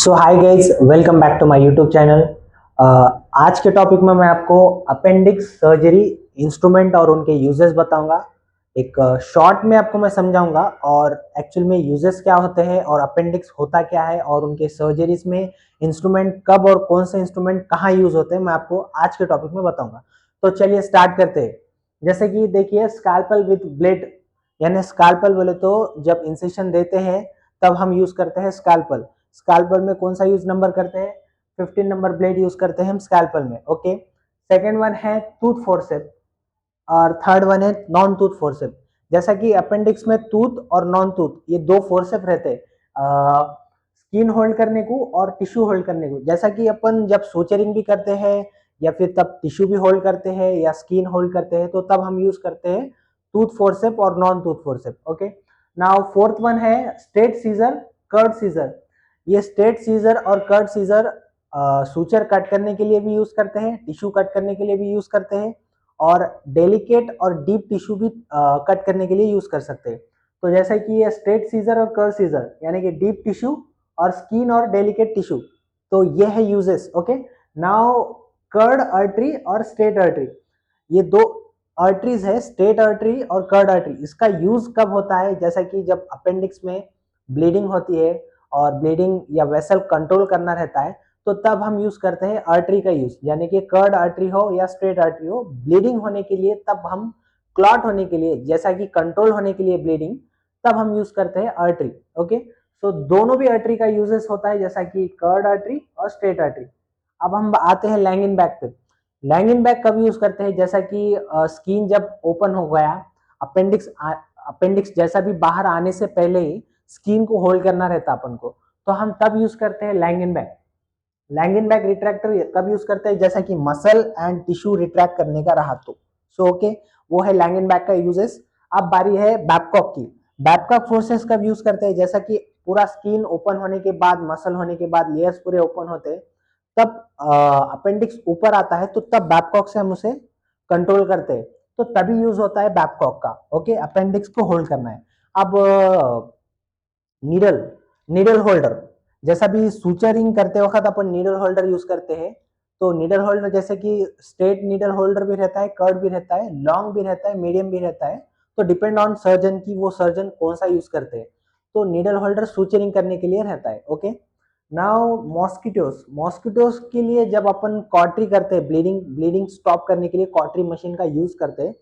So hi guys, welcome back to my YouTube channel. आज के topic में मैं आपको अपेंडिक्स सर्जरी इंस्ट्रूमेंट और उनके यूजेस बताऊंगा। एक शॉर्ट में आपको मैं समझाऊंगा और एक्चुअल में यूजेस क्या होते हैं और अपेंडिक्स होता क्या है और उनके सर्जरीज में इंस्ट्रूमेंट कब और कौन से इंस्ट्रूमेंट कहाँ यूज होते हैं मैं आपको आज के टॉपिक में बताऊंगा। तो चलिए स्टार्ट करते हैं। जैसे कि देखिए, स्कैल्पल विथ ब्लेड, यानी स्कैल्पल बोले तो जब इंसेशन देते हैं तब हम यूज करते हैं स्कैल्पल। स्कैल्पल में कौन सा यूज नंबर करते हैं? 15 नंबर ब्लेड यूज करते हैं हम स्कैल्पल में। ओके, सेकेंड वन है टूथ फोर्सेप और थर्ड वन है नॉन टूथ फोर्सेप। जैसा कि अपेंडिक्स में टूथ और नॉन टूथ ये दो फोर्सेप रहते हैं, स्किन होल्ड करने को और टिश्यू होल्ड करने को। जैसा कि अपन जब सोचरिंग भी करते हैं या फिर तब टिश्यू भी होल्ड करते हैं या स्किन होल्ड करते हैं तो तब हम यूज करते हैं टूथ फोर्सेप और non tooth forcep. Okay, now fourth one है स्ट्रेट सीजर, कर्व सीजर। ये स्ट्रेट सीजर और कर्व सीजर सूचर कट करने के लिए भी यूज करते हैं, टिश्यू कट करने के लिए भी यूज करते हैं और डेलिकेट और डीप टिश्यू भी कट करने के लिए यूज कर सकते हैं। तो जैसा कि ये स्ट्रेट सीजर और कर्व सीजर यानी कि डीप टिश्यू और स्किन और डेलिकेट टिश्यू, तो ये है uses. Okay, now curved artery और स्ट्रेट आर्टरी, ये दो आर्टरीज है, स्ट्रेट आर्टरी और कर्ड आर्टरी। इसका यूज कब होता है? जैसा कि जब अपेंडिक्स में ब्लीडिंग होती है और ब्लीडिंग या वेसल कंट्रोल करना रहता है तो तब हम यूज करते हैं आर्टरी का यूज, यानी कि कर्ड आर्टरी हो या स्ट्रेट आर्टरी हो, ब्लीडिंग होने के लिए तब हम, क्लॉट होने के लिए, जैसा कि कंट्रोल होने के लिए ब्लीडिंग, तब हम यूज करते हैं आर्टरी। ओके, सो दोनों भी आर्टरी का यूजेस होता है, जैसा कि कर्ड आर्टरी और स्ट्रेट आर्टरी। अब हम आते हैं लैंगिन बैक पे। लैंगिन बैक कब यूज करते हैं? जैसा कि स्किन जब ओपन हो गया, अपेंडिक्स अपेंडिक्स जैसा भी बाहर आने से पहले ही स्किन को होल्ड करना रहता अपन को, तो हम तब यूज करते हैं लैंगिन बैक। लैंगिन बैक रिट्रैक्टर कब यूज करते हैं? जैसा कि मसल एंड टिश्यू रिट्रैक्ट करने का रहा तो। सो ओके, वो है लैंगिन बैक का यूजेस। अब बारी है बैबकॉक की। बैबकॉक फोर्सेस कब यूज करते हैं? जैसा कि पूरा स्किन ओपन होने के बाद, मसल होने के बाद लेयर्स पूरे ओपन होते हैं, तब अपेंडिक्स ऊपर आता है तो तब बैबकॉक से हम उसे कंट्रोल करते हैं, तो तभी यूज होता है बैबकॉक का। ओके, अपेंडिक्स को होल्ड करना है। अब नीडल, नीडल होल्डर, जैसा भी सूचरिंग करते वक्त अपन नीडल होल्डर यूज करते हैं, तो नीडल होल्डर जैसे कि स्ट्रेट नीडल होल्डर भी रहता है, कर्ड भी रहता है, लॉन्ग भी रहता है, मीडियम भी रहता है। तो डिपेंड ऑन सर्जन की वो सर्जन कौन सा यूज करते हैं। तो नीडल होल्डर सूचरिंग करने के लिए रहता है। ओके, नाउ मॉस्किटोस, मॉस्किटोस के लिए जब अपन कॉटरी करते हैं, ब्लीडिंग ब्लीडिंग स्टॉप करने के लिए कॉटरी मशीन का यूज करते हैं,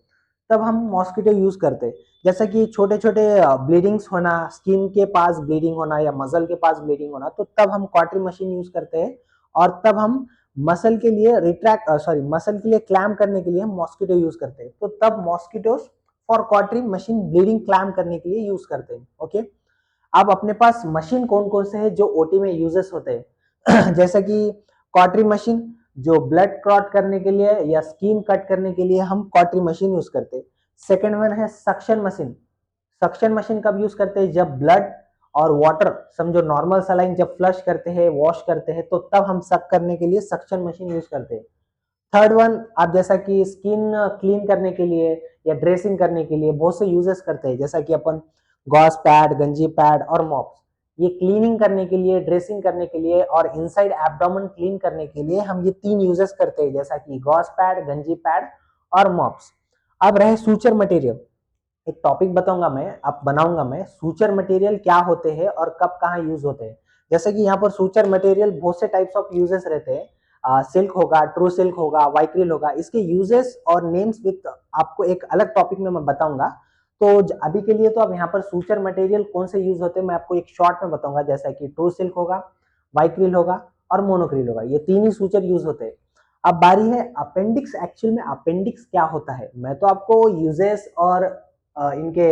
तब हम मॉस्किटो यूज करते हैं। जैसा कि छोटे छोटे ब्लीडिंग्स होना, स्किन के पास ब्लीडिंग होना या मसल के पास ब्लीडिंग होना, तो तब हम कॉटरी मशीन यूज करते हैं और तब हम मसल के लिए रिट्रैक्ट मसल के लिए क्लैम करने के लिए हम मॉस्किटो यूज करते हैं, तो तब mosquitoes for cautery machine bleeding clamp करने के लिए यूज करते हैं। ओके, अब अपने पास मशीन कौन कौन से है जो ओटी में यूजेस होते हैं जैसे कि कॉटरी मशीन, जो ब्लड क्लॉट करने के लिए या स्किन कट करने के लिए हम कॉटरी मशीन यूज करते हैं। सेकेंड वन है सक्शन मशीन। सक्शन मशीन कब यूज करते हैं? जब ब्लड और वाटर, समझो नॉर्मल सलाइन जब फ्लश करते हैं, वॉश करते हैं, तो तब हम सक करने के लिए सक्शन मशीन यूज करते हैं। थर्ड वन, आप जैसा कि स्किन क्लीन करने के लिए या ड्रेसिंग करने के लिए बहुत से यूजेस करते हैं, जैसा कि अपन गॉस पैड, गंजी पैड और मॉप्स, ये क्लीनिंग करने के लिए, ड्रेसिंग करने के लिए और इनसाइड एब्डोमेन क्लीन करने के लिए हम ये तीन यूजेस करते हैं, जैसा कि गॉस पैड, गंजी पैड और मॉप्स। अब रहे सूचर मटेरियल, एक टॉपिक बताऊंगा मैं, अब बनाऊंगा मैं सूचर मटेरियल क्या होते हैं और कब कहाँ यूज होते हैं। जैसे कि यहाँ पर सूचर मटेरियल बहुत से टाइप्स ऑफ यूजेस रहते हैं, सिल्क होगा, ट्रू सिल्क होगा, वाइक्रिल होगा, इसके यूजेस और नेम्स विद आपको एक अलग टॉपिक में मैं बताऊंगा। तो अभी के लिए तो अब यहाँ पर सूचर मटेरियल कौन से यूज होते हैं मैं आपको एक शॉर्ट में बताऊंगा, जैसा कि ट्रू सिल्क होगा, वाइक्रिल होगा और मोनोक्रिल होगा, ये तीन ही सूचर यूज होते हैं। अब बारी है अपेंडिक्स। एक्चुअल में अपेंडिक्स क्या होता है? मैं तो आपको यूजेस और इनके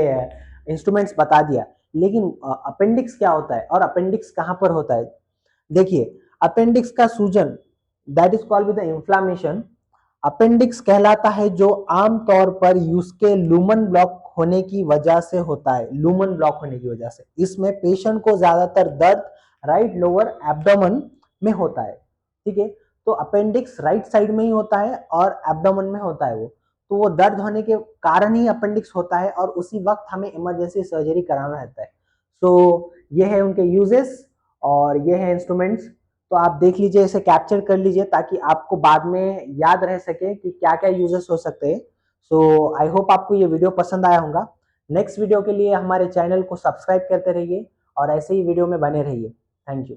इंस्ट्रूमेंट्स बता दिया, लेकिन अपेंडिक्स क्या होता है और अपेंडिक्स कहाँ पर होता है? देखिए, अपेंडिक्स का सूजन, that is called with the inflammation, appendix कहलाता है, जो आमतौर पर उसके लूमन ब्लॉक होने की वजह से होता है। लूमन ब्लॉक होने की वजह से इसमें पेशेंट को ज्यादातर दर्द राइट लोअर एब्डोमेन में होता है। ठीक है, तो अपेंडिक्स राइट साइड में ही होता है और एब्डोमेन में होता है वो, तो वो दर्द होने के कारण ही अपेंडिक्स होता है और उसी वक्त हमें इमरजेंसी सर्जरी कराना रहता है। सो ये है उनके यूजेस और ये है इंस्ट्रूमेंट्स। तो आप देख लीजिए, इसे कैप्चर कर लीजिए ताकि आपको बाद में याद रह सके कि क्या क्या यूजेस हो सकते हैं। सो आई होप आपको ये वीडियो पसंद आया होगा। नेक्स्ट वीडियो के लिए हमारे चैनल को सब्सक्राइब करते रहिए और ऐसे ही वीडियो में बने रहिए। Thank you.